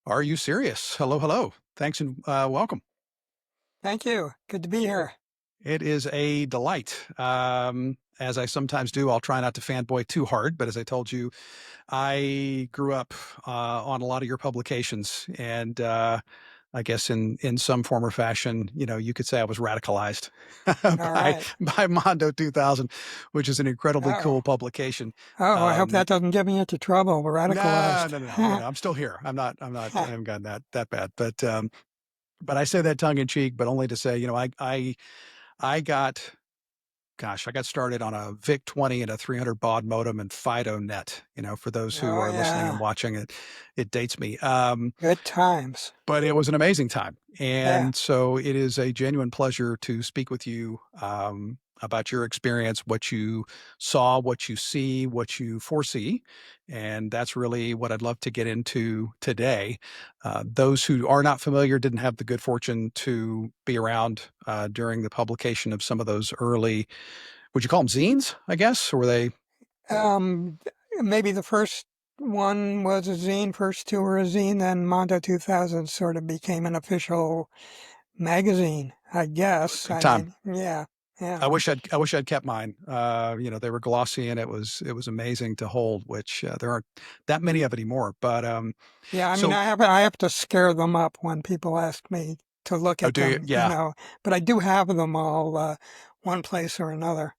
Are you serious? Hello, hello. Thanks and welcome. Thank you. Good to be here. It is a delight. As I sometimes do, I'll try not to fanboy too hard, but as I told you, I grew up on a lot of your publications, and I guess in some form or fashion, you could say I was radicalized All by right. by Mondo 2000, which is an incredibly Oh, cool publication. I hope Um, that doesn't get me into trouble. We're no, radicalized. no, no, no, no, no. I'm still here. I haven't gotten that bad, but I say that tongue in cheek, but only to say, I got, gosh, I got started on a VIC-20 and a 300 baud modem and FidoNet. For those who Oh, are listening and yeah. watching it, it dates me. Good times. But it was an amazing time, Yeah. and so it is a genuine pleasure to speak with you about your experience, what you saw, what you see, what you foresee, and that's really what I'd love to get into today. Those who are not familiar didn't have the good fortune to be around during the publication of some of those early, would you call them zines, I guess, or were they? Um, Maybe the first one was a zine, first two were a zine, then Mondo 2000 sort of became an official magazine, I guess. Big I time. mean, yeah, yeah. I wish I'd kept mine. They were glossy and it was amazing to hold, which there aren't that many of anymore. But Yeah, I mean, so I have to scare them up when people ask me to look oh, at do you? them, Yeah, but I do have them all, one place or another.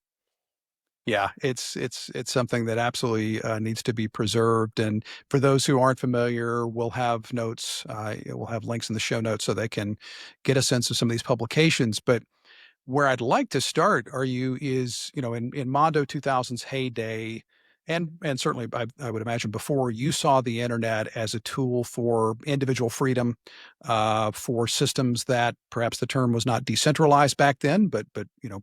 yeah. It's something that absolutely needs to be preserved. And for those who aren't familiar, we'll have notes. We'll have links in the show notes so they can get a sense of some of these publications. But where I'd like to start are you is, in Mondo 2000's heyday, and certainly I would imagine before, you saw the internet as a tool for individual freedom, for systems that perhaps the term was not decentralized back then, but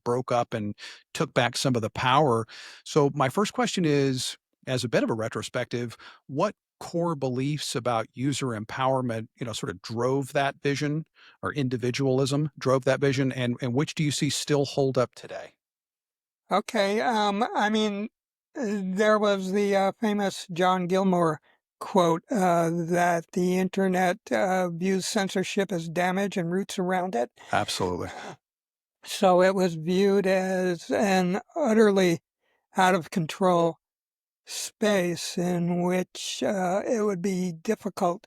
broke up and took back some of the power. So my first question is, as a bit of a retrospective, what core beliefs about user empowerment, sort of drove that vision, or individualism drove that vision, and which do you see still hold up today? Okay, I mean, there was the famous John Gilmore quote that the internet views censorship as damage and roots around it. Absolutely. So it was viewed as an utterly out of control space in which it would be difficult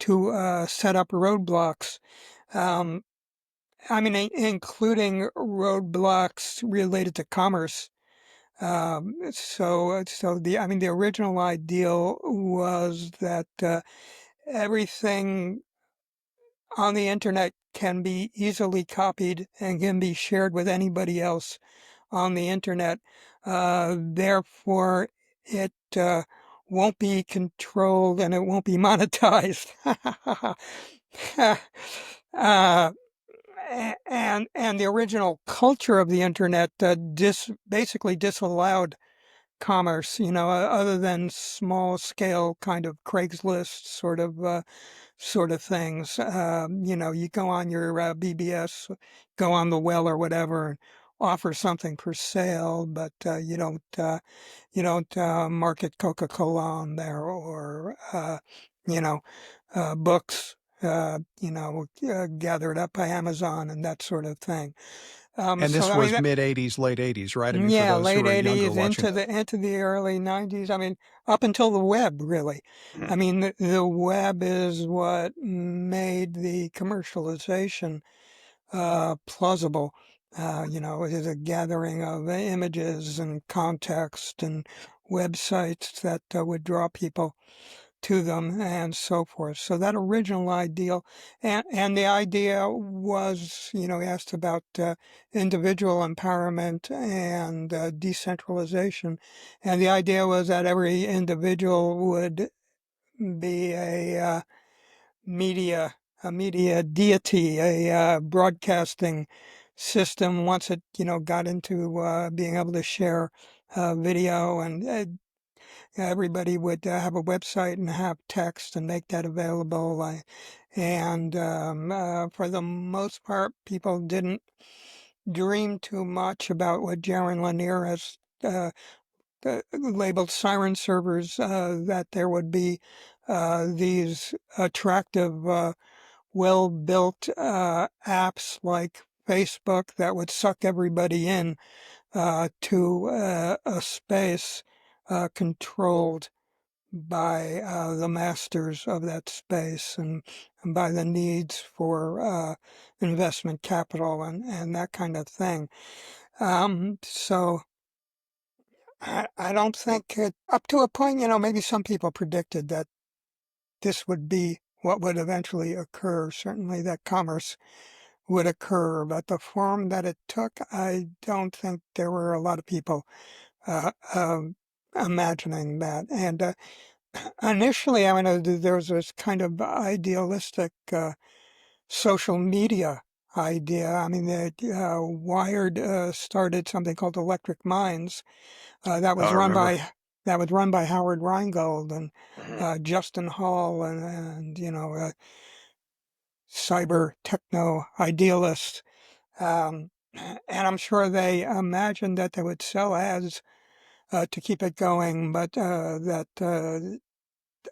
to set up roadblocks. Um, I mean, including roadblocks related to commerce. I mean, the original ideal was that everything on the internet can be easily copied and can be shared with anybody else on the internet. Therefore, it won't be controlled and it won't be monetized. uh, and the original culture of the internet basically disallowed commerce, other than small scale kind of Craigslist sort of things. You go on your BBS, go on the well or whatever, and offer something for sale, but you don't market Coca-Cola on there or you know books. Gathered up by Amazon and that sort of thing. And So this I mean, was mid 80s, late 80s, right? I mean, for yeah, those who late are younger '80s watching. into the early '90s. I mean, up until the web, really. I mean, the web is what made the commercialization plausible. It is a gathering of images and context and websites that would draw people to them and so forth. So that original ideal, and the idea was, he asked about individual empowerment and decentralization, and the idea was that every individual would be media, a media deity, a broadcasting system once it, got into being able to share video and everybody would have a website and have text and make that available. And For the most part, people didn't dream too much about what Jaron Lanier has labeled Siren servers, that there would be these attractive, well-built apps like Facebook that would suck everybody in to a space controlled by the masters of that space and by the needs for investment capital and that kind of thing. So I don't think up to a point, maybe some people predicted that this would be what would eventually occur. Certainly that commerce would occur, but the form that it took, I don't think there were a lot of people uh, um, imagining that. And initially, I mean, there was this kind of idealistic social media idea. I mean, Wired started something called Electric Minds that Oh, was I run remember. by Howard Rheingold and Mhm. Justin Hall and cyber techno idealists. Um, and I'm sure they imagined that they would sell ads to keep it going, but that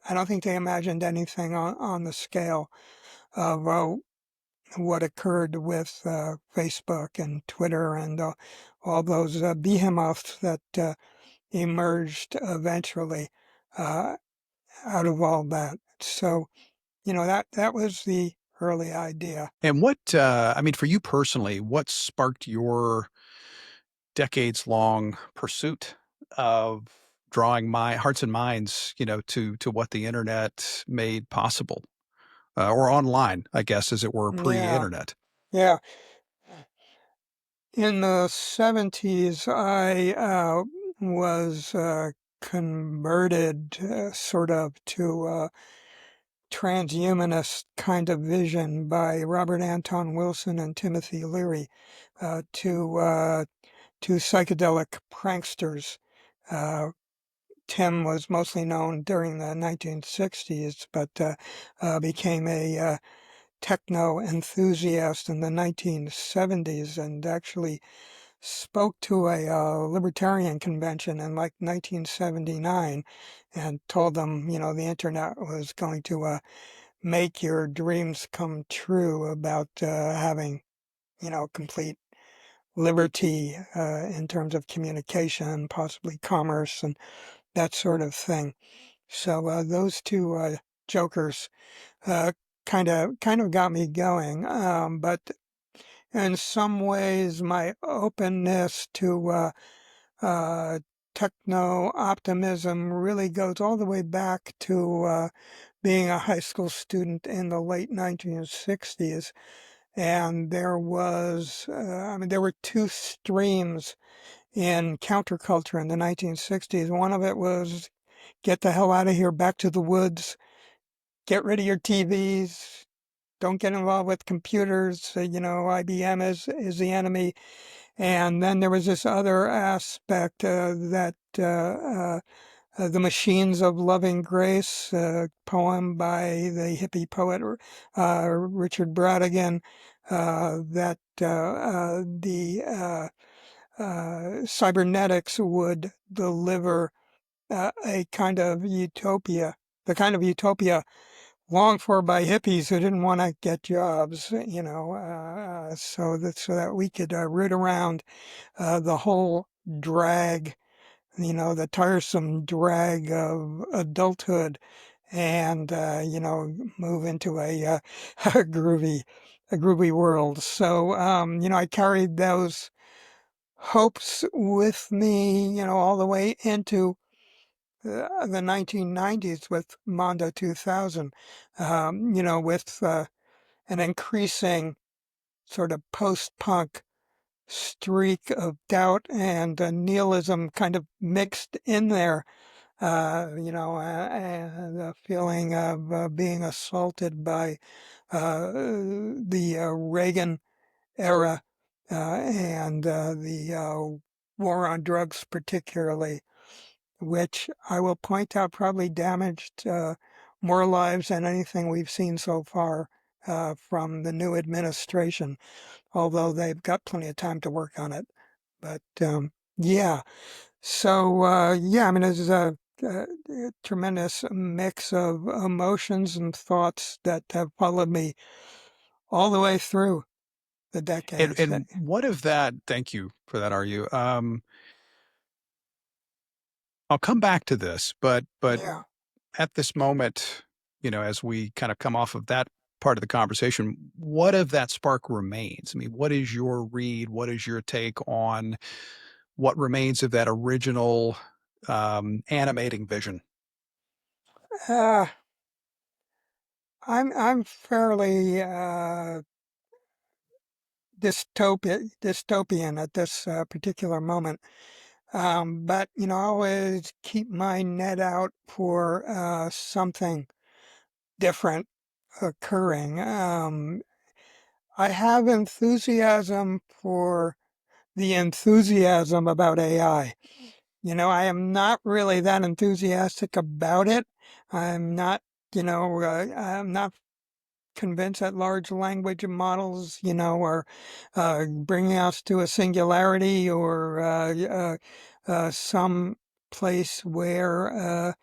I don't think they imagined anything on the scale of what occurred with Facebook and Twitter and all those behemoths that emerged eventually uh, out of all that. So, that was the early idea. And what, I mean, for you personally, what sparked your decades-long pursuit of drawing my hearts and minds, to what the internet made possible, or online, I guess, as it were, Yeah, pre-internet? yeah. In the 70s, I was converted sort of to transhumanist kind of vision by Robert Anton Wilson and Timothy Leary to psychedelic pranksters. Uh, Tim was mostly known during the 1960s, but became a techno enthusiast in the 1970s and actually spoke to a libertarian convention in like 1979 and told them, the internet was going to make your dreams come true about having, complete liberty in terms of communication, possibly commerce, and that sort of thing. So those two jokers uh, kind of got me going. But in some ways, my openness to uh, techno optimism really goes all the way back to being a high school student in the late 1960s. And there were two streams in counterculture in the 1960s. One of it was get the hell out of here, back to the woods, get rid of your TVs, don't get involved with computers. IBM is the enemy. And then there was this other aspect that the Machines of Loving Grace, poem by the hippie poet Richard Bradigan, that the cybernetics would deliver a kind of utopia, the kind of utopia longed for by hippies who didn't want to get jobs, so that we could root around the whole drag, the tiresome drag of adulthood and, move into a groovy world. So, I carried those hopes with me, all the way into the 1990s with Mondo 2000, with an increasing sort of post-punk streak of doubt and nihilism kind of mixed in there, and the feeling of being assaulted by the Reagan era and the war on drugs particularly, which I will point out probably damaged more lives than anything we've seen so far from the new administration, although they've got plenty of time to work on it. But yeah, so yeah, I mean, a tremendous mix of emotions and thoughts that have followed me all the way through the decades. And what if that, thank you for that, are you? I'll come back to this, but Yeah. at this moment, as we kind of come off of that part of the conversation, what if that spark remains? I mean, what is your read? What is your take on what remains of that original animating vision? Uh, I'm fairly dystopian at this particular moment. But I always keep my net out for something different occurring. I have enthusiasm for the enthusiasm about AI. I am not really that enthusiastic about it. I'm not, I'm not convinced that large language models, are bringing us to a singularity or some place where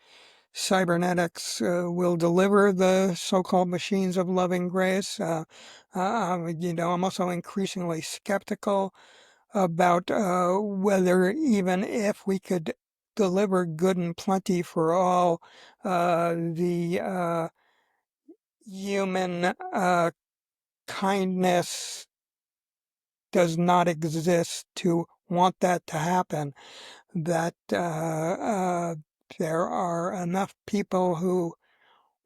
cybernetics will deliver the so-called machines of loving grace. I'm also increasingly skeptical about whether even if we could deliver good and plenty for all, the human kindness does not exist to want that to happen, that there are enough people who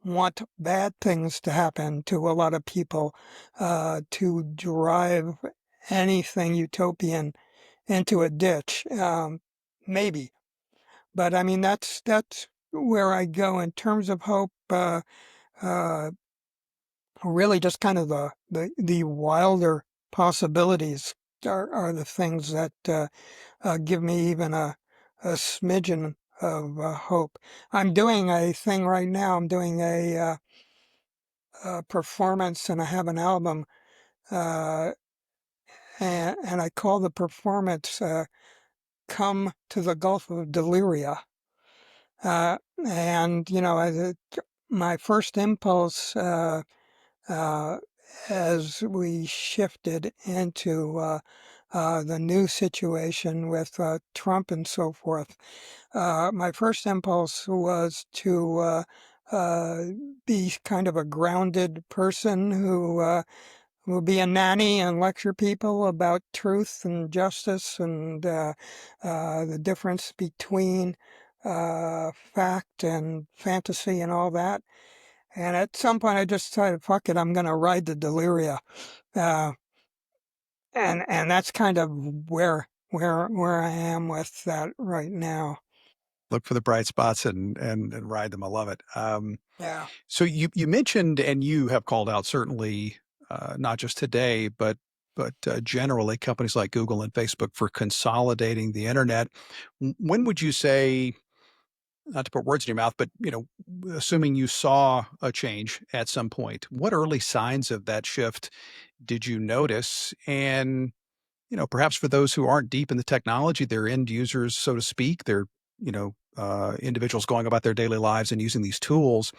want bad things to happen to a lot of people to drive anything utopian into a ditch. Maybe. But I mean, that's where I go in terms of hope. Uh, Really, just kind of the wilder possibilities are the things that give me even a smidgen of hope. I'm doing a thing right now. I'm doing a performance, and I have an album, uh, and I call the performance "Come to the Gulf of Deliria." And my first impulse. Uh, as we shifted into the new situation with Trump and so forth. My first impulse was to uh, be kind of a grounded person who will be a nanny and lecture people about truth and justice and the difference between fact and fantasy and all that. And at some point, I just decided, fuck it, I'm going to ride the Deliria, uh, and that's kind of where I am with that right now. Look for the bright spots and ride them. I love it. Yeah. So you mentioned and you have called out certainly not just today, but generally companies like Google and Facebook for consolidating the internet. When would you say, not to put words in your mouth, but assuming you saw a change at some point, what early signs of that shift did you notice? And perhaps for those who aren't deep in the technology, they're end users, so to speak. They're individuals going about their daily lives and using these tools.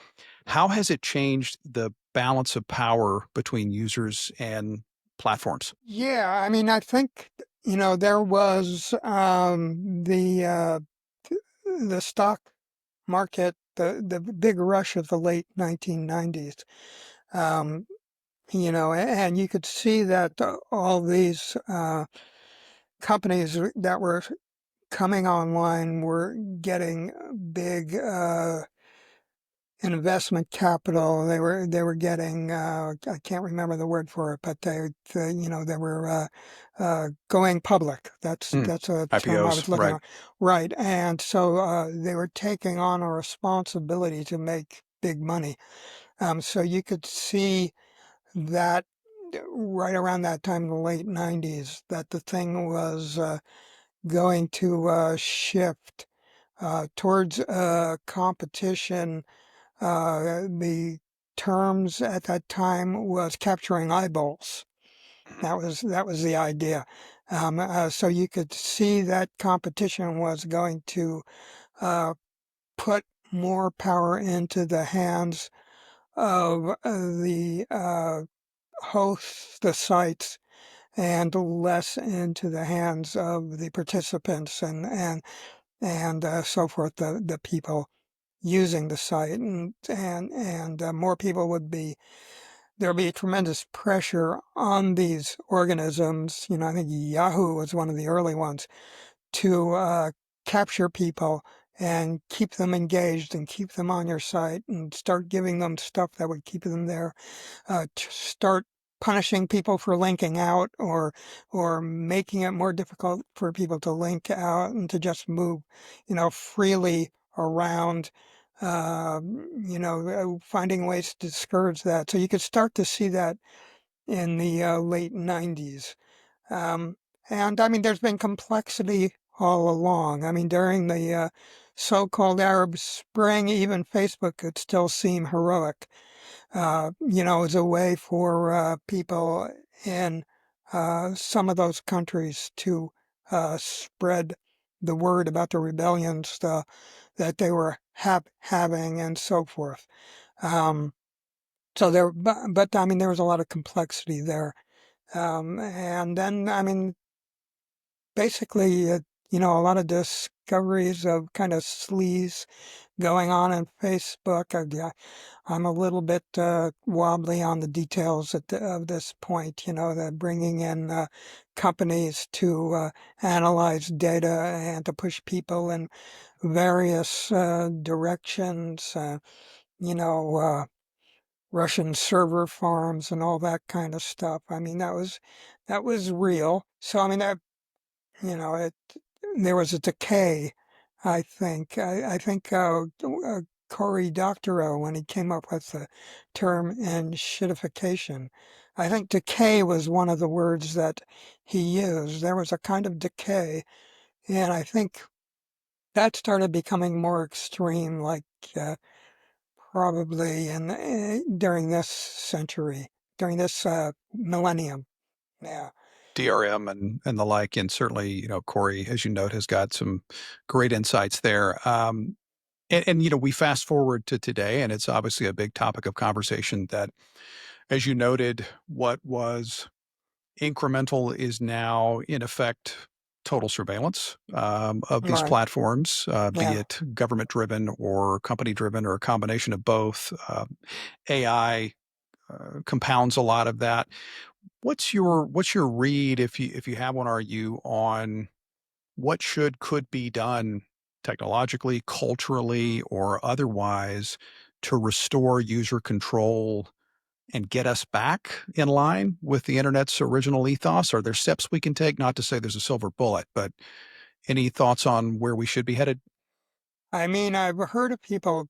How has it changed the balance of power between users and platforms? Yeah, I mean, I think, there was the stock market, the big rush of the late 1990s. Um, and you could see that all these companies that were coming online were getting big investment capital. They were getting I can't remember the word for it, but they were going public. That's Hmm. that's a term I IPOs, was looking right? at. Right, and so they were taking on a responsibility to make big money. So you could see that right around that time in the late 90s that the thing was going to shift towards competition. The terms at that time was capturing eyeballs. That was the idea. So you could see that competition was going to uh, put more power into the hands of the hosts, the sites, and less into the hands of the participants and so forth, the people using the site, and more people would be there'll be tremendous pressure on these organisms. I think Yahoo was one of the early ones to capture people and keep them engaged and keep them on your site and start giving them stuff that would keep them there. To start punishing people for linking out, or making it more difficult for people to link out and to just move, freely around. Finding ways to discourage that. So you could start to see that in the late 90s. Um, and I mean, there's been complexity all along. I mean, during the so-called Arab Spring, even Facebook could still seem heroic, as a way for people in some of those countries to spread the word about the rebellions that they were having and so forth. Um, but I mean, there was a lot of complexity there. And then, I mean, basically, a lot of discoveries of kind of sleaze going on in Facebook. I'm a little bit wobbly on the details of this point, the bringing in companies to analyze data and to push people in various directions, Russian server farms and all that kind of stuff. I mean, that was real. So, I mean, it there was a decay, I think. I think Cory Doctorow, when he came up with the term enshittification, I think decay was one of the words that he used. There was a kind of decay, and I think that started becoming more extreme, like probably during this century, during this millennium. Yeah. DRM and the like, and certainly, Corey, as you note, has got some great insights there. And we fast forward to today, and it's obviously a big topic of conversation that, as you noted, what was incremental is now in effect total surveillance of these Right. platforms, be Yeah. it government driven or company driven or a combination of both. AI compounds a lot of that. What's your read, if you have one, are you on what could be done technologically, culturally, or otherwise to restore user control and get us back in line with the internet's original ethos? Are there steps we can take? Not to say there's a silver bullet, but any thoughts on where we should be headed? I mean, I've heard of people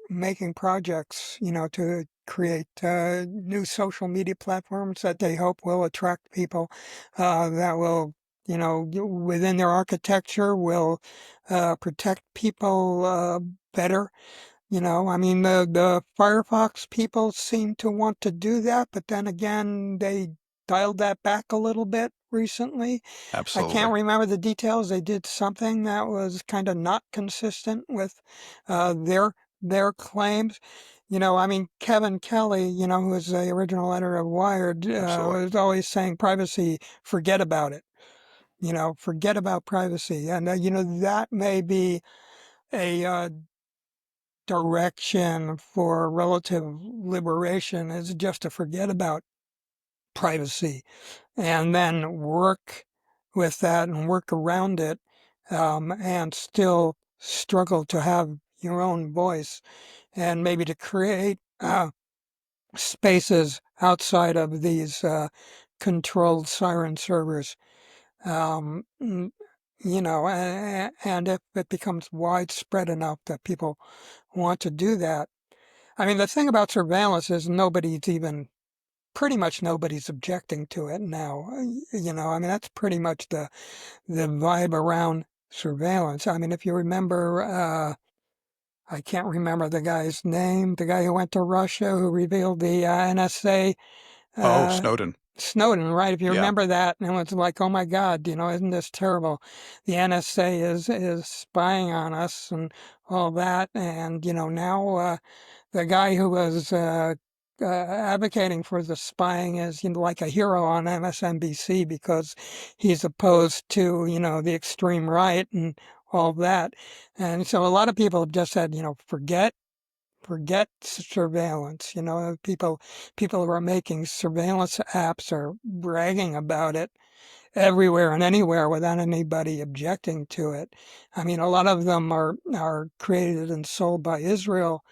making projects, to create new social media platforms that they hope will attract people, that will, within their architecture, will protect people better. I mean, the Firefox people seem to want to do that, but then again, they dialed that back a little bit recently. I Absolutely. can't remember the details. They did something that was kind of not consistent with their claims. I mean, Kevin Kelly, who was the original editor of Wired, Absolutely. was always saying privacy, forget about it. Forget about privacy. And, that may be a direction for relative liberation, is just to forget about privacy and then work with that and work around it, and still struggle to have your own voice and maybe to create spaces outside of these controlled Siren servers. Um, mm, and if it becomes widespread enough that people want to do that. I mean, the thing about surveillance is pretty much nobody's objecting to it now. I mean, that's pretty much the vibe around surveillance. I mean, if you remember, I can't remember the guy's name, the guy who went to Russia who revealed the NSA Oh, uh, Snowden. Snowden, right? If you Yeah. remember that, and it was like, oh my God, isn't this terrible? The NSA is spying on us and all that, and now the guy who was advocating for the spying is like a hero on MSNBC because he's opposed to the extreme right and all that, and so a lot of people have just said forget surveillance. People who are making surveillance apps are bragging about it everywhere and anywhere without anybody objecting to it. I mean, a lot of them are created and sold by Israel.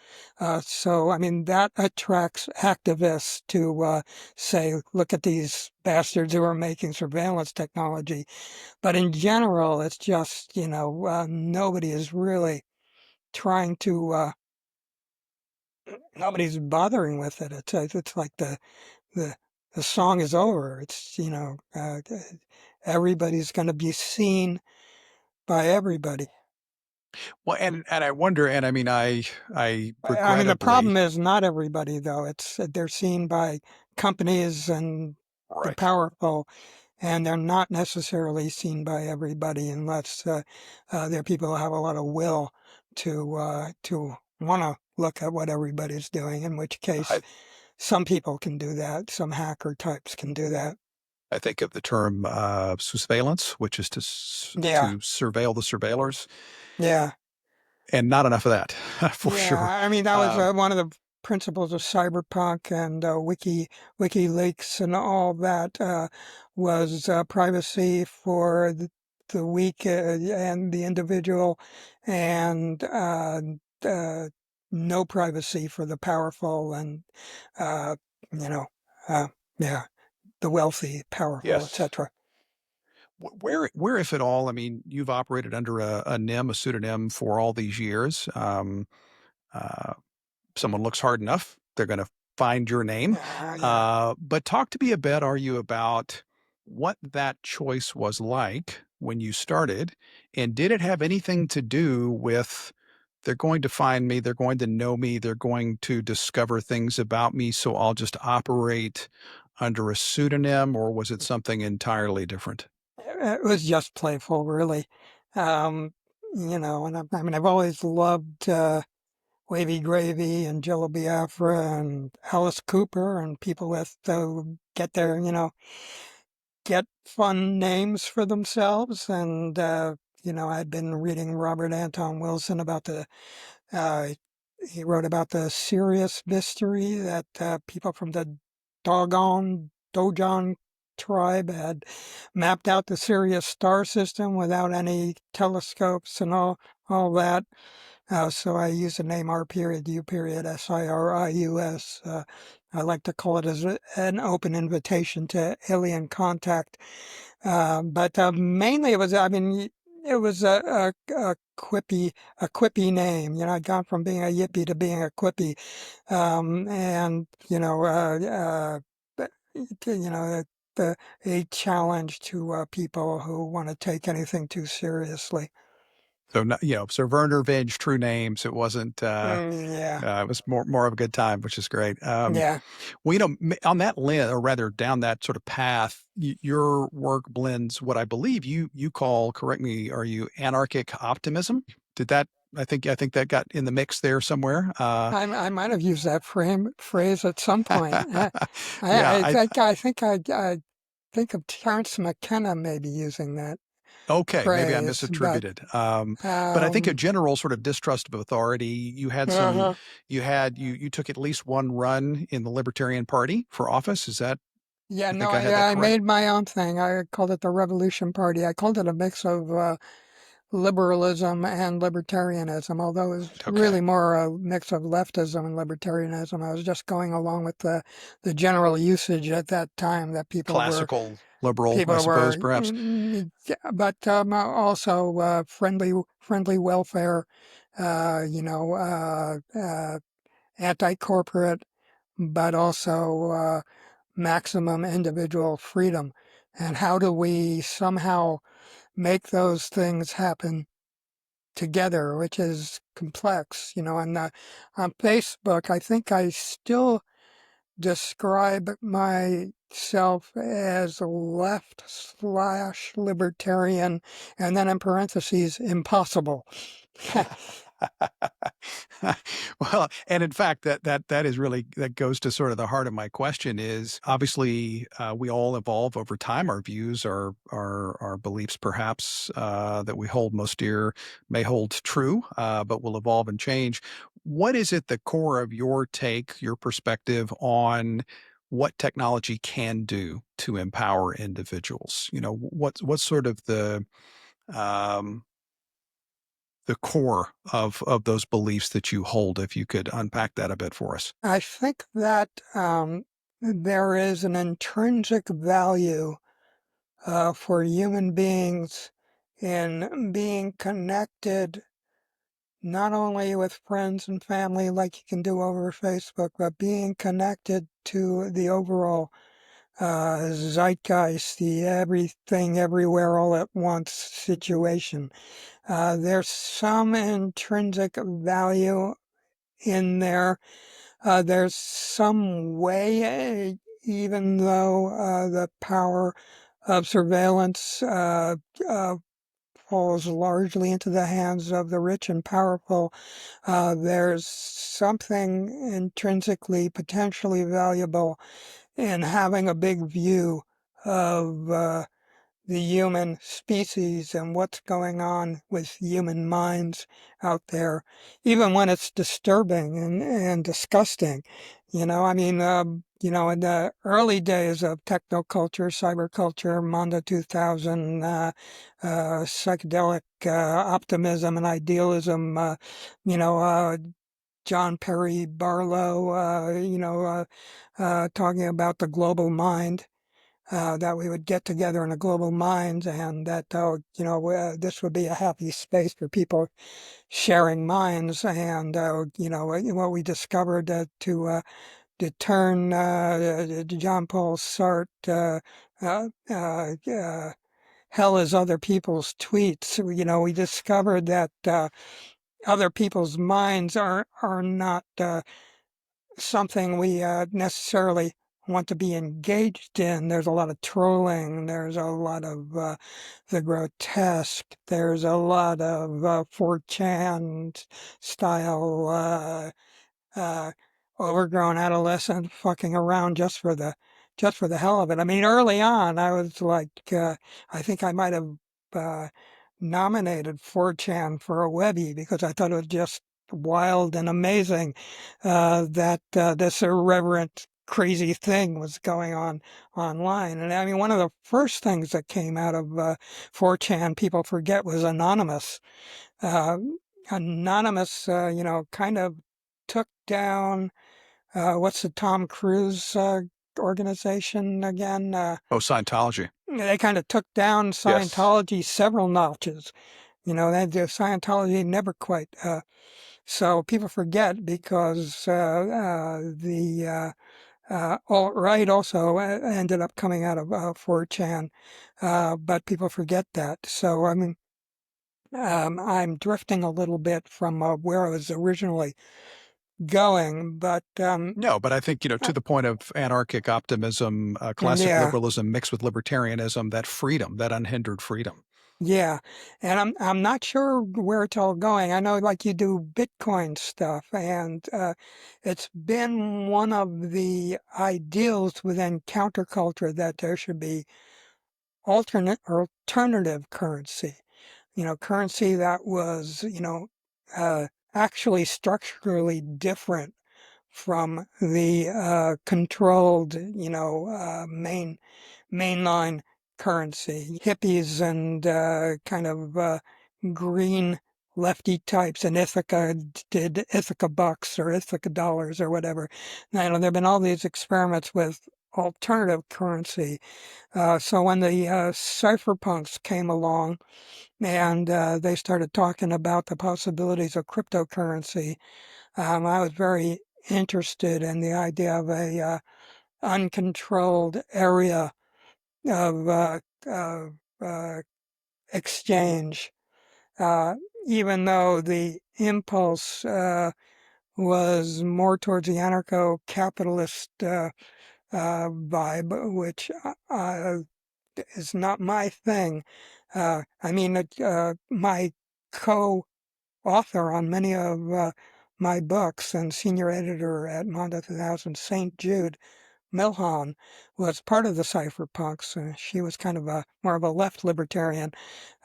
So, I mean, that attracts activists to say, look at these bastards who are making surveillance technology. But in general, it's just, nobody is really trying to nobody's bothering with it. It's like the the song is over. It's everybody's going to be seen by everybody. Well, and I wonder, and I mean, I I mean, the problem regrettably, is not everybody though. It's they're seen by companies and the right. powerful, and they're not necessarily seen by everybody unless they're people who have a lot of will to want to look at what everybody's doing. In which case, I some people can do that. Some hacker types can do that. I think of the term surveillance, which is Yeah, to surveil the surveillors, yeah. and not enough of that for Yeah, sure. I mean that was Um, one of the principles of cyberpunk and WikiLeaks and all that was privacy for the weak and the individual, and uh, no privacy for the powerful and uh, you know uh, yeah, the wealthy, powerful, yes. etc. Where, if at all, I mean, you've operated under a NIM, a pseudonym for all these years. Uh, Someone looks hard enough, they're going to find your name. Yeah. But talk to me a bit, are you, about what that choice was like when you started, and did it have anything to do with they're going to find me, they're going to know me, they're going to discover things about me, so I'll just operate under a pseudonym, or was it something entirely different? It was just playful, really. Um, and I mean, I've always loved Wavy Gravy and Jello Biafra and Alice Cooper and people with get their, get fun names for themselves. And, I'd been reading Robert Anton Wilson about uh, he wrote about the Sirius mystery that people from the Dogon tribe had mapped out the Sirius star system without any telescopes and all that. So I use the name R period U period Sirius. I like to call it as an open invitation to alien contact. But mainly it was, I mean, it was a quippy name. I'd gone from being a yippie to being a quippy, and you know, a challenge to people who want to take anything too seriously. So, so Werner Vinge, true names. It wasn't. Yeah, It was more of a good time, which is great. yeah. Well, on that list, or rather down that sort of path, your work blends what I believe you call, correct me, are you anarchic optimism? Did that? I think that got in the mix there somewhere. I might have used that phrase at some point. Yeah, I think of Terence McKenna maybe using that okay, maybe I phrase, but misattributed. But I think a um, general sort of distrust of authority. uh You took at least one run in the Libertarian Party for office. Is that? yeah, I no, think I had that I correct. made my own thing. I called it the Revolution Party. I called it a mix of liberalism and libertarianism, although it was Okay. really more a mix of leftism and libertarianism. I was just going along with the general usage at that time that Classical liberal, I people suppose, were, perhaps. yeah, but also friendly welfare, anti-corporate, but also maximum individual freedom. And how do we somehow make those things happen together, which is complex, and on Facebook, I think I still describe myself as left/libertarian, and then in parentheses, impossible. Well, and in fact, that is really that goes to sort of the heart of my question is obviously we all evolve over time. Our views, our beliefs, perhaps that we hold most dear, may hold true, but will evolve and change. What is at the core of your take, your perspective on what technology can do to empower individuals? You know, what's sort of um, the core of those beliefs that you hold, if you could unpack that a bit for us. I think that there is an intrinsic value for human beings in being connected not only with friends and family like you can do over Facebook, but being connected to the overall zeitgeist, the everything, everywhere, all at once situation. There's some intrinsic value in there. There's some way, even though the power of surveillance falls largely into the hands of the rich and powerful, there's something intrinsically potentially valuable in having a big view of the human species and what's going on with human minds out there, even when it's disturbing and disgusting. I mean, in the early days of technoculture, cyberculture, Mondo 2000, psychedelic optimism and idealism, you know, uh, John Perry Barlow, talking about the global mind, that we would get together in a global mind and that, this would be a happy space for people sharing minds. And, what we discovered to turn John Paul Sartre, uh, uh, uh, hell is other people's tweets. We discovered that other people's minds are not something we necessarily want to be engaged in. There's a lot of trolling. There's a lot of the grotesque. There's a lot of 4chan style uh, overgrown adolescent fucking around just for the hell of it. I mean, early on, I was like, I think I might have uh, nominated 4chan for a Webby because I thought it was just wild and amazing that this irreverent, crazy thing was going on online. And I mean, one of the first things that came out of 4chan, people forget, was Anonymous. Uh, Anonymous, kind of took down what's the Tom Cruise organization again? Oh, Scientology. They kind of took down Yes. Scientology several notches. The Scientology never quite. So people forget because the alt-right also ended up coming out of 4chan, but people forget that. So, I mean, I'm drifting a little bit from where I was originally going, but No, but I think, uh, to the point of anarchic optimism, classic yeah, liberalism mixed with libertarianism, that freedom, that unhindered freedom. yeah, and I'm not sure where it's all going. I know, like, you do Bitcoin stuff, and it's been one of the ideals within counterculture that there should be alternative currency. Currency that was, actually structurally different from the controlled, mainline currency. Hippies and kind of green lefty types in Ithaca did Ithaca bucks or Ithaca dollars or whatever. Now, there have been all these experiments with alternative currency. So when the cypherpunks came along and they started talking about the possibilities of cryptocurrency, I was very interested in the idea of a uncontrolled area of uh, exchange, uh, even though the impulse was more towards the anarcho-capitalist vibe, which is not my thing. My co-author on many of my books and senior editor at Mondo 2000, St. Jude Milhon, was part of the cypherpunks. She was kind of more of a left libertarian,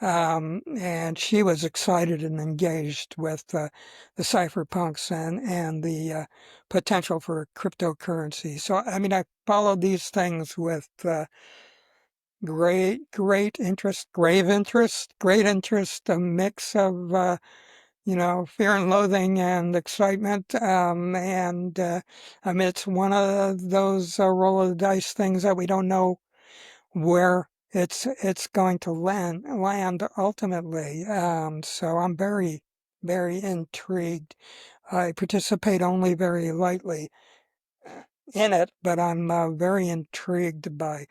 and she was excited and engaged with the cypherpunks and the potential for cryptocurrency. So, I mean, I followed these things with great interest, great interest, a mix of fear and loathing and excitement. I mean, it's one of those roll of the dice things that we don't know where it's going to land ultimately. So I'm very intrigued. I participate only very lightly in it, but I'm very intrigued by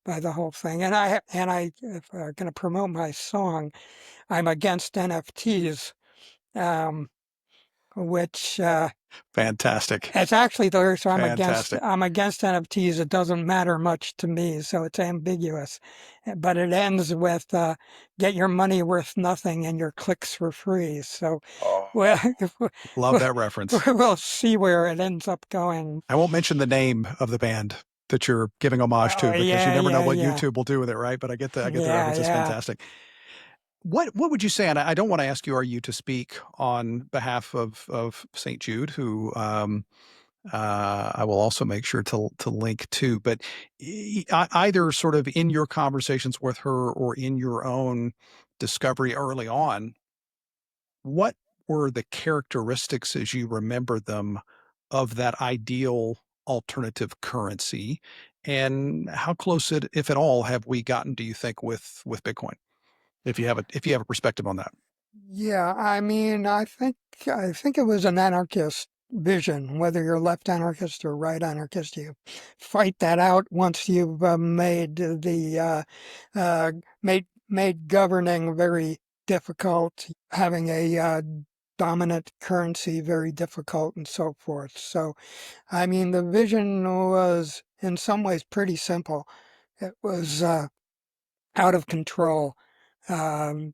the whole thing. If I'm going to promote my song, I'm against NFTs, which Fantastic. it's actually there. So Fantastic. I'm against NFTs. It doesn't matter much to me, so it's ambiguous. But it ends with get your money worth nothing and your clicks for free. So, Oh, well, love that reference. we'll see where it ends up going. I won't mention the name of the band that you're giving homage Oh to because you never know what yeah, YouTube will do with it, right? But I get the yeah, reference. It's yeah. fantastic. What would you say? And I don't want to ask you, are you to speak on behalf of St. Jude, who I will also make sure to link to, but either sort of in your conversations with her or in your own discovery early on, what were the characteristics as you remember them of that ideal alternative currency? And how close it, if at all, have we gotten, do you think, with Bitcoin? If you have a perspective on that. Yeah, I mean, I think it was an anarchist vision. Whether you're left anarchist or right anarchist, you fight that out once you've uh, made governing very difficult, having a dominant currency very difficult, and so forth. So, I mean, the vision was in some ways pretty simple. It was out of control, um,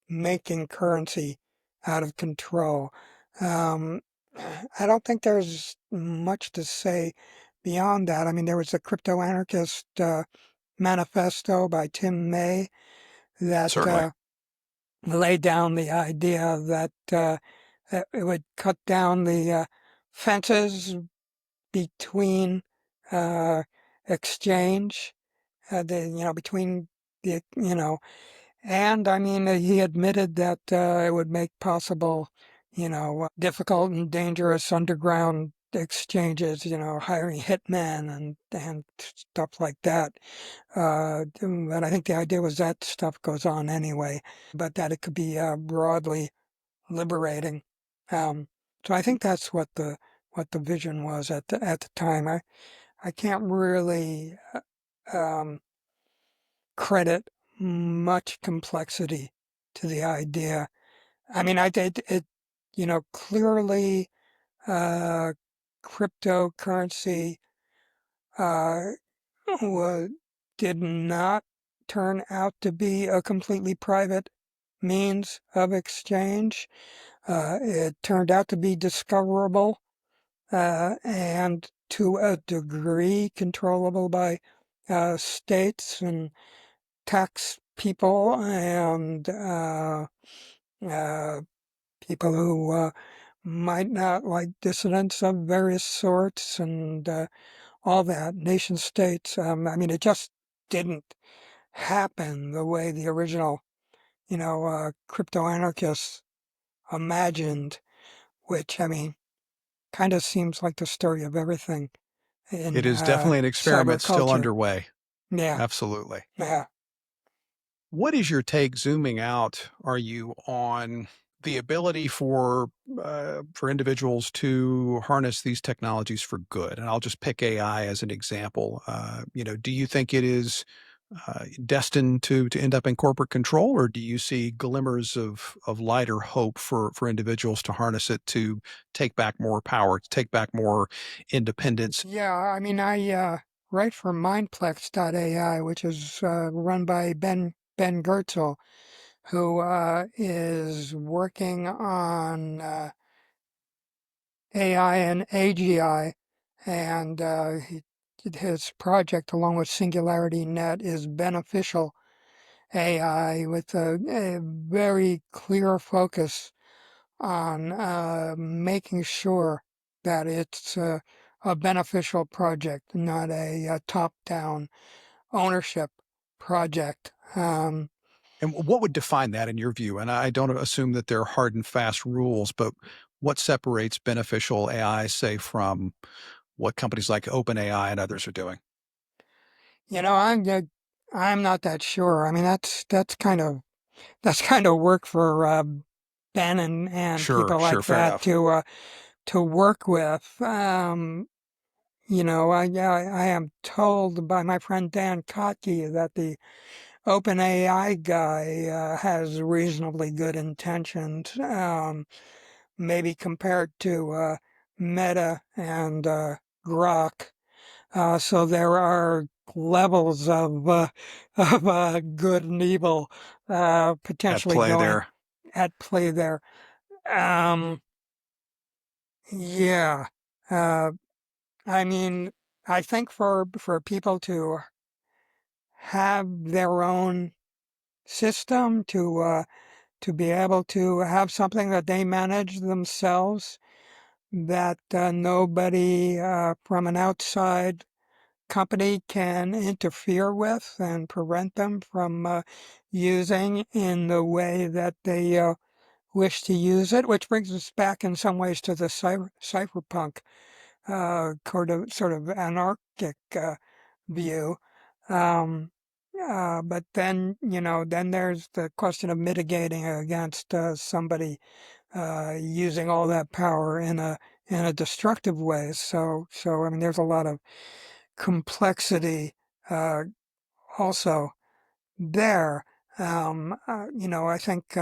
making currency out of control. Um, I don't think there's much to say beyond that. I mean, there was a crypto anarchist manifesto by Tim May that Certainly. laid down the idea that it would cut down the fences between uh, exchange, between the, and I mean, he admitted that it would make possible, difficult and dangerous underground exchanges, hiring hitmen and stuff like that. But I think the idea was that stuff goes on anyway, but that it could be broadly liberating. Um, so I think that's what the vision was at the time. I can't really um, credit much complexity to the idea. I mean, I did it, clearly uh, cryptocurrency uh, wa- did not turn out to be a completely private means of exchange. It turned out to be discoverable and to a degree controllable by states and tax people and uh, people who might not like dissidents of various sorts and all that, nation states. I mean, it just didn't happen the way the original, crypto anarchists imagined, which, I mean, kind of seems like the story of everything It in is definitely an experiment still cyberculture. underway. Yeah, Absolutely. yeah. What is your take zooming out? Are you on the ability for individuals to harness these technologies for good? And I'll just pick AI as an example. Do you think it is destined to end up in corporate control, or do you see glimmers of lighter hope for individuals to harness it to take back more power, to take back more independence? Yeah, I mean, I write for Mindplex.ai, which is run by Ben Goertzel, who is working on AI and AGI, and his project, along with Singularity Net, is beneficial AI with a very clear focus on making sure that it's a beneficial project, not a top-down ownership project. And what would define that in your view? And I don't assume that there are hard and fast rules, but what separates beneficial AI, say, from what companies like OpenAI and others are doing? You know, I'm not that sure. I mean, that's kind of work for Ben and Sure, people sure, like fair that enough. to work with. You know, I am told by my friend Dan Kotke that the OpenAI guy has reasonably good intentions, maybe compared to Meta and Grok. So there are levels of good and evil At potentially play going there. at play there. Um, yeah. Uh, I mean, I think for people to have their own system, to be able to have something that they manage themselves, that nobody from an outside company can interfere with and prevent them from using in the way that they wish to use it, which brings us back in some ways to the cypherpunk sort of anarchic view. Um, but then, you know, then there's the question of mitigating against somebody using all that power in a destructive way. So I mean, there's a lot of complexity uh, also there. You know, I think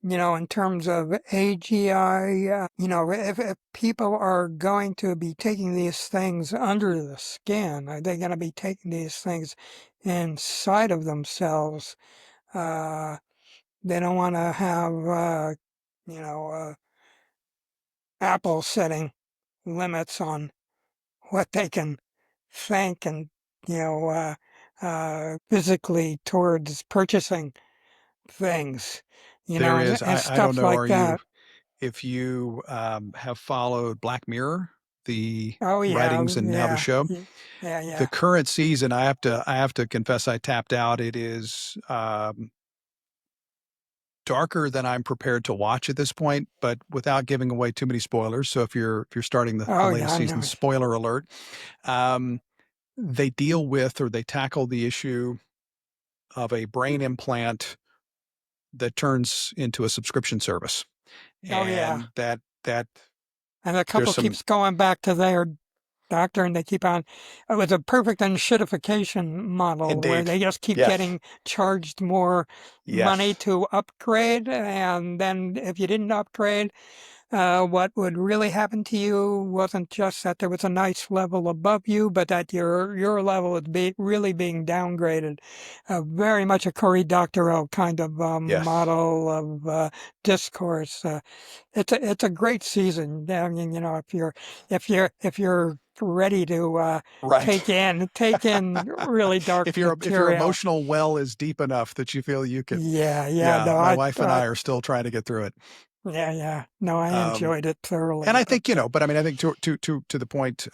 you know, in terms of AGI, you know, if people are going to be taking these things under the skin, are they going to be taking these things inside of themselves? Uh, they don't want to have, you know, Apple setting limits on what they can think and, you know, physically towards purchasing things, you know, There is, and I don't stuff know, like are you, that. if you have followed Black Mirror, the Oh yeah, writings and now the yeah, show, yeah, the yeah. current season, I have to confess I tapped out. It is darker than I'm prepared to watch at this point, but without giving away too many spoilers. So if you're starting the Oh yeah, latest I season, know. spoiler alert. Um, they deal with, or they tackle the issue of a brain implant that turns into a subscription service, Oh yeah. and that And the there's couple some, keeps going back to their doctor and they keep on, it was a perfect unshittification model where indeed, they just keep yes, getting charged more money yes, to upgrade. And then if you didn't upgrade, what would really happen to you wasn't just that there was a nice level above you, but that your level was really being downgraded. Very much a Cory Doctorow kind of yes, model of discourse. It's a great season. I mean, you know, if you're ready to right. take in really dark If your material. emotional well is deep enough that you feel you can, Yeah, yeah, yeah, no, my wife and I are still trying to get through it. yeah, yeah, no, I Um, enjoyed it and thoroughly, I but think, you know, but I mean, I think to the point,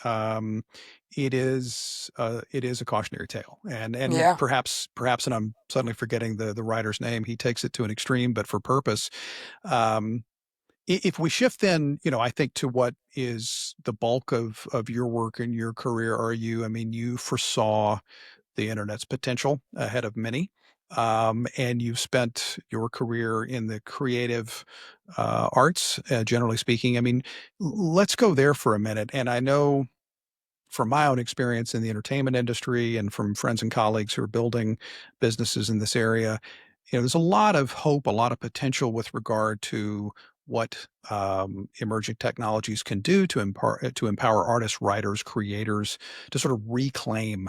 it is a cautionary tale, and yeah. perhaps, and I'm suddenly forgetting the writer's name. He takes it to an extreme, but for purpose. Um, if we shift, then, you know, I think to what is the bulk of your work and your career, are you? I mean, you foresaw the internet's potential ahead of many. And you've spent your career in the creative arts, generally speaking. I mean, let's go there for a minute. And I know from my own experience in the entertainment industry and from friends and colleagues who are building businesses in this area, there's a lot of hope, a lot of potential with regard to what emerging technologies can do to empower artists, writers, creators to sort of reclaim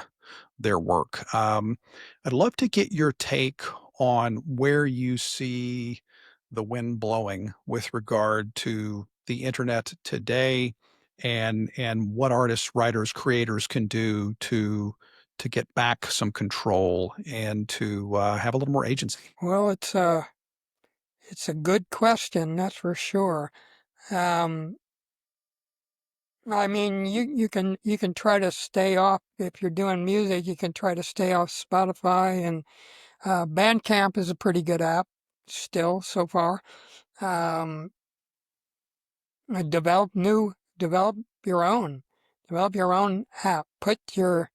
their work. I'd love to get your take on where you see the wind blowing with regard to the internet today and what artists, writers, creators can do to get back some control and to have a little more agency. Well, it's a good question, that's for sure. Um, I mean, you can try to stay off if you're doing music. You can try to stay off Spotify, and Bandcamp is a pretty good app still so far. Um, develop your own, develop your own app. Put your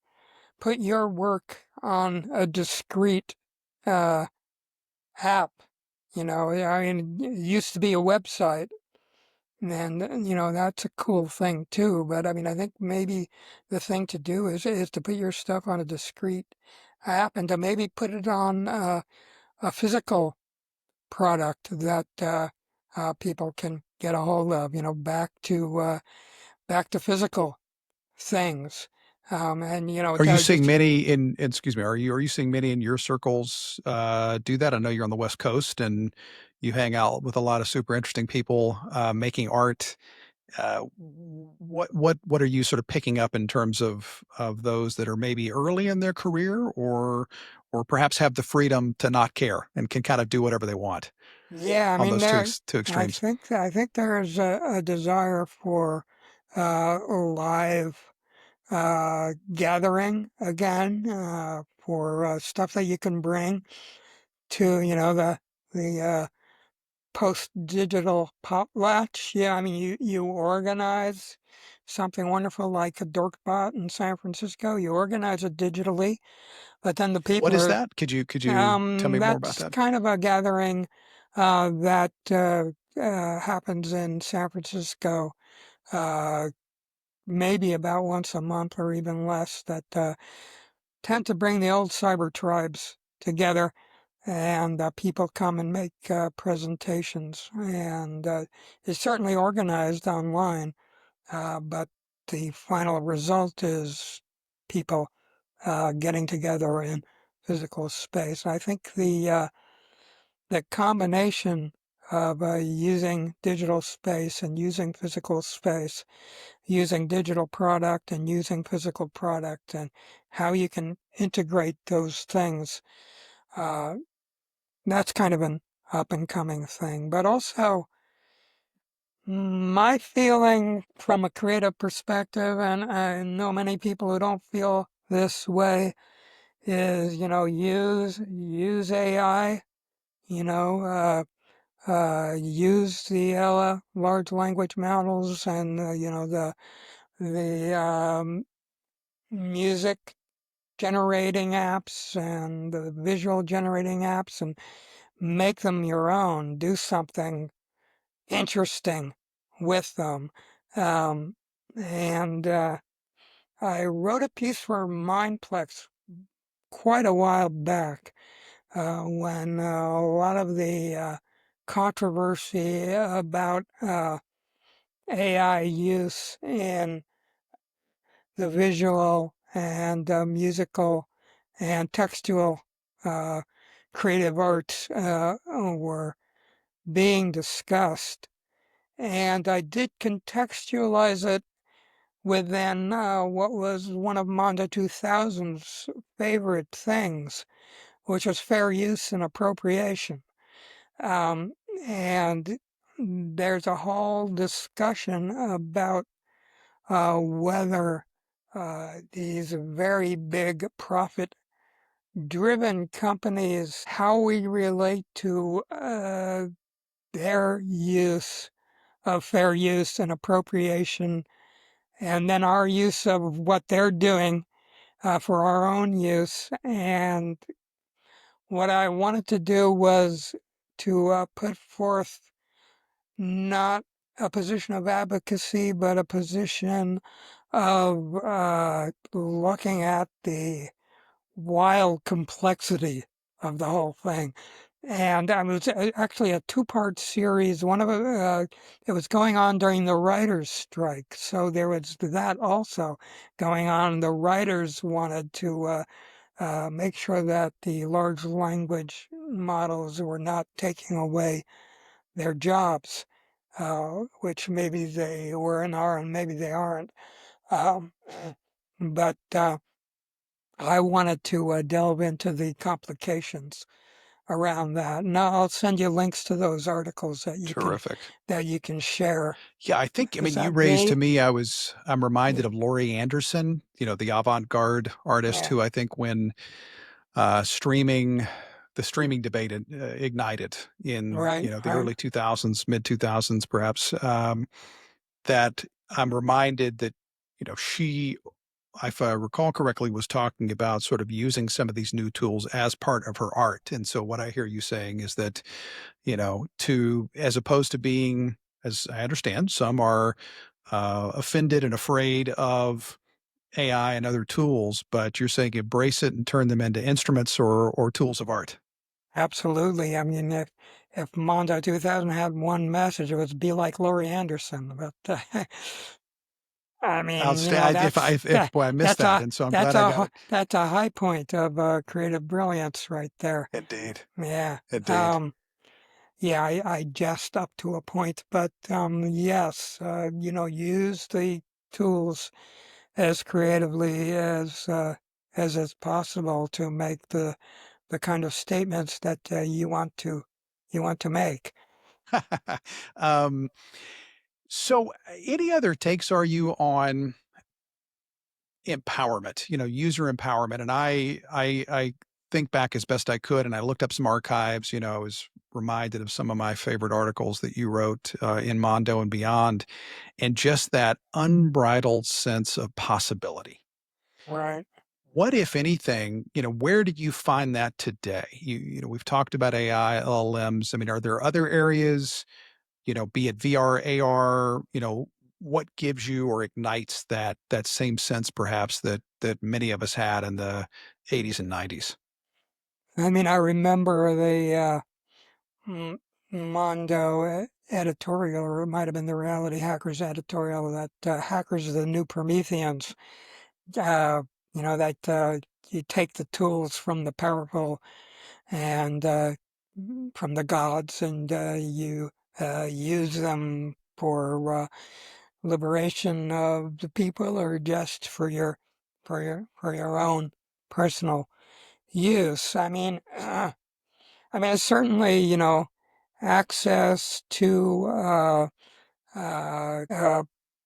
work on a discrete uh, app. I mean, it used to be a website. And that's a cool thing too. But I mean, I think maybe the thing to do is to put your stuff on a discrete app and to maybe put it on a physical product that people can get a hold of. Back to physical things. And Are you seeing just many excuse me, are you seeing many in your circles do that? I know you're on the West Coast and you hang out with a lot of super interesting people making art. What are you sort of picking up in terms of those that are maybe early in their career or perhaps have the freedom to not care and can kind of do whatever they want yeah. I on mean, those two extremes? I think there's a desire for live gathering again for stuff that you can bring to the post-digital potlatch. Yeah, I mean you organize something wonderful like a Dorkbot in San Francisco. You organize it digitally, but then the What people is are that? Could you tell me more about that's that? kind of a gathering that happens in San Francisco. Uh, Maybe about once a month or even less, that tend to bring the old cyber tribes together, and people come and make presentations. And it's certainly organized online, but the final result is people getting together in physical space. I think the combination of using digital space and using physical space, using digital product and using physical product, and how you can integrate those things. Uh, that's kind of an up and coming thing. But also, my feeling from a creative perspective, and I know many people who don't feel this way, is use AI. You know, use the large language models and the music generating apps and the visual generating apps, and make them your own. Do something interesting with them. Um, and I wrote a piece for Mindplex quite a while back when a lot of the controversy about AI use in the visual and musical and textual uh, creative arts were being discussed. And I did contextualize it within what was one of Mondo 2000's favorite things, which was fair use and appropriation. Um, and there's a whole discussion about whether these very big profit driven companies, how we relate to their use of fair use and appropriation, and then our use of what they're doing for our own use. And what I wanted to do was to put forth not a position of advocacy, but a position of looking at the wild complexity of the whole thing. And I was actually a two-part series. One of it was going on during the writers' strike, so there was that also going on. The writers wanted to make sure that the large language models were not taking away their jobs, which maybe they were and are, and maybe they aren't. Um, but I wanted to delve into the complications around that. And I'll send you links to those articles Terrific. that you can share. Yeah, I Is mean, you that raised to they? me, I'm reminded Yeah, of Laurie Anderson, the avant-garde artist yeah, who I think when streaming, the streaming debate ignited in, right, the right. early 2000s, mid 2000s, perhaps, that I'm reminded that, she, if I recall correctly, was talking about sort of using some of these new tools as part of her art. And so what I hear you saying is that, as opposed to being, as I understand, some are offended and afraid of AI and other tools, but you're saying embrace it and turn them into instruments or tools of art. Absolutely. I mean, if Mondo 2000 had one message, it would be like Laurie Anderson. But I mean, Outstanding. If boy, I missed that's that, and so I'm that's glad I got it. that's a high point of creative brilliance right there. Indeed, Yeah. indeed. Um, yeah, I jest up to a point, but yes, use the tools as creatively as is possible to make the kind of statements that you want to make. um, so, any other takes are you on empowerment? User empowerment, and I think back as best I could, and I looked up some archives. I was reminded of some of my favorite articles that you wrote in Mondo and beyond, and just that unbridled sense of possibility. Right. What, if anything, where did you find that today? We've talked about AI, LLMs. I mean, are there other areas, be it VR, AR, what gives you or ignites that same sense perhaps that many of us had in the 80s and 90s? I mean, I remember the M- Mondo editorial, or it might have been the Reality Hackers editorial, that hackers are the new Prometheans. Uh, that you take the tools from the powerful and from the gods, and you use them for liberation of the people, or just for for your own personal use. I mean, certainly, access to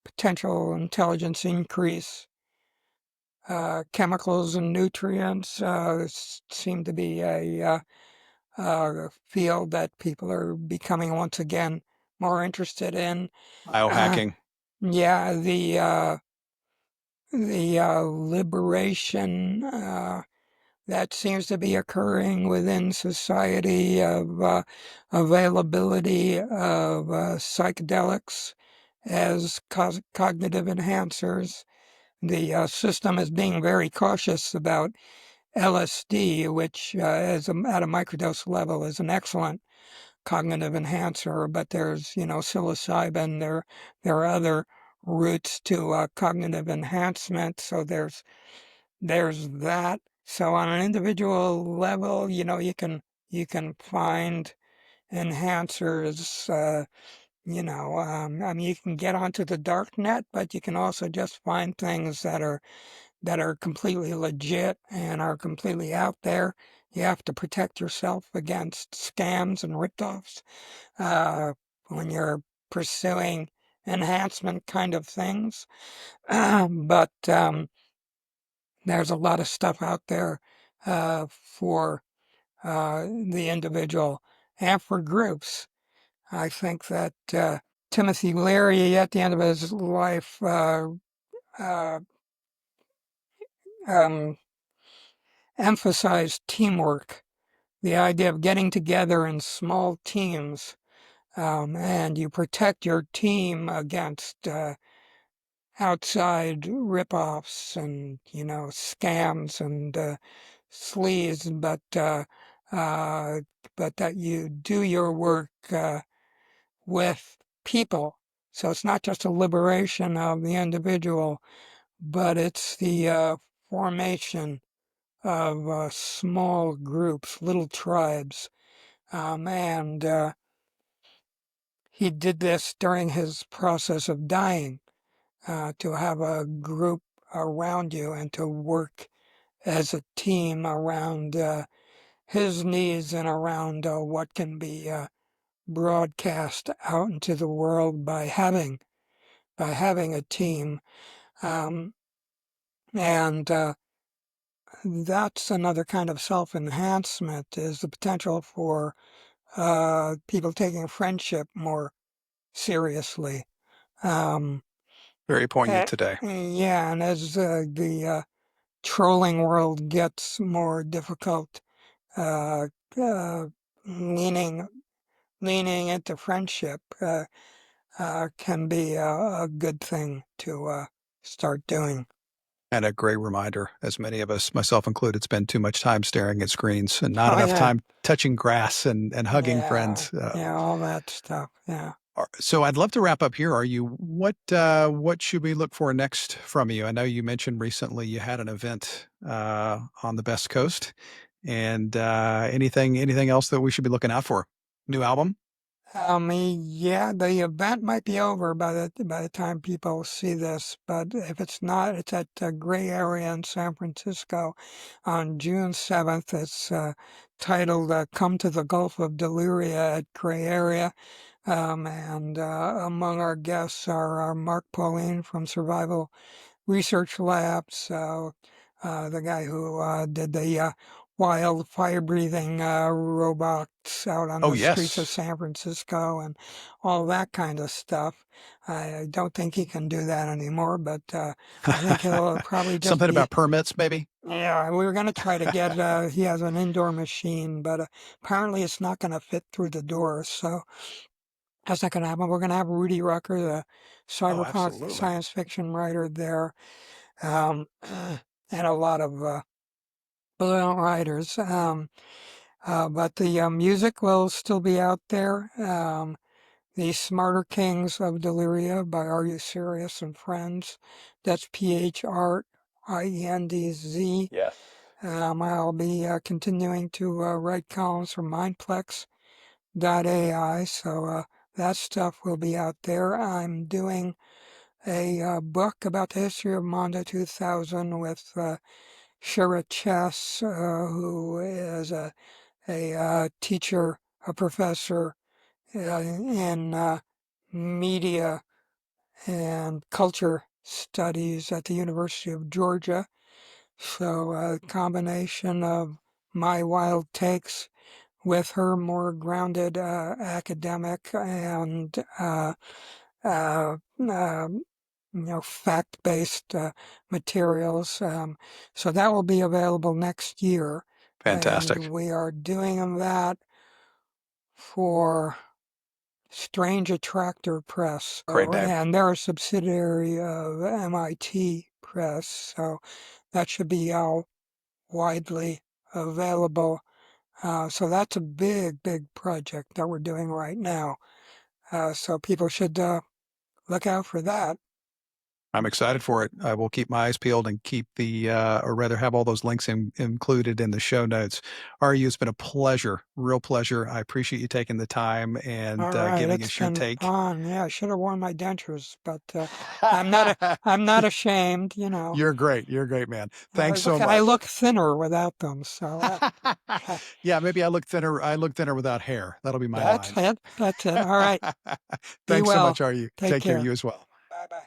potential intelligence increase. Chemicals and nutrients seem to be a field that people are becoming once again more interested in. Uh, Biohacking. yeah, the liberation that seems to be occurring within society of availability of psychedelics as cognitive enhancers. The system is being very cautious about LSD, which at a microdose level is an excellent cognitive enhancer, but there's, psilocybin, there are other routes to cognitive enhancement. So there's that. So on an individual level, you can find enhancers. I mean, you can get onto the dark net, but you can also just find things that are completely legit and are completely out there. You have to protect yourself against scams and ripoffs when you're pursuing enhancement kind of things. But there's a lot of stuff out there for the individual and for groups. I think that Timothy Leary, at the end of his life, uh, um, emphasized teamwork, the idea of getting together in small teams, and you protect your team against outside ripoffs and scams and sleaze, uh, but that you do your work with people. So it's not just a liberation of the individual, but it's the formation of small groups, little tribes. And he did this during his process of dying, to have a group around you and to work as a team around his needs and around what can be broadcast out into the world by having a team. Um, and that's another kind of self-enhancement, is the potential for people taking friendship more seriously. Um, Very poignant eh, today. yeah, and as the trolling world gets more difficult, uh, uh, leaning leaning into friendship can be a good thing to start doing. And a great reminder, as many of us, myself included, spend too much time staring at screens and not Oh enough yeah, time touching grass and hugging yeah, friends. yeah, all that stuff. Yeah. So I'd love to wrap up here. Are you what should we look for next from you? I know you mentioned recently you had an event on the Best Coast, and anything else that we should be looking out for? New album? Yeah, the event might be over by the time people see this, but if it's not, it's at Gray Area in San Francisco on June 7th. It's titled "Come to the Gulf of Delyria" at Gray Area. And among our guests are Mark Pauline from Survival Research Labs, the guy who did the wild fire-breathing robots out on Oh the streets of yes, San Francisco and all that kind of stuff. I don't think he can do that anymore, but I think he'll probably just something be. about permits, maybe. Yeah, we were going to try to get, he has an indoor machine, but apparently it's not going to fit through the doors. So that's not going to happen. We're going to have Rudy Rucker, the Oh, cyberpunk absolutely. science fiction writer there, um, and a lot of brilliant writers. But the music will still be out there. The Smarter Kings of Delyria by Are You Serious and Friends. That's PHRIENDZ. Yes. I'll be continuing to write columns for Mindplex.ai, so that stuff will be out there. I'm doing a book about the history of Mondo 2000 with Shira Chess, who is a teacher, a professor in media and culture studies at the University of Georgia. So a combination of my wild takes with her more grounded academic and uh, fact-based materials. So that will be available next year, and Fantastic. we are doing that for Strange Attractor Press. Great So, name. and they're a subsidiary of MIT Press, so that should be out widely available. So that's a big, big project that we're doing right now. So people should look out for that. I'm excited for it. I will keep my eyes peeled and keep or rather have all those links included in the show notes. Ari, it's been a pleasure, real pleasure. I appreciate you taking the time and All right, giving it's us your been take. fun. Yeah, I should have worn my dentures, but I'm not I'm not ashamed. You're great. You're a great, man. Thanks so I much. look thinner without them. So Yeah, maybe I look thinner. I look thinner without hair. That'll be my that's line. it. That's it. All right. Be Thanks so much, well. Ari. Take Take care. care. You as well. Bye bye.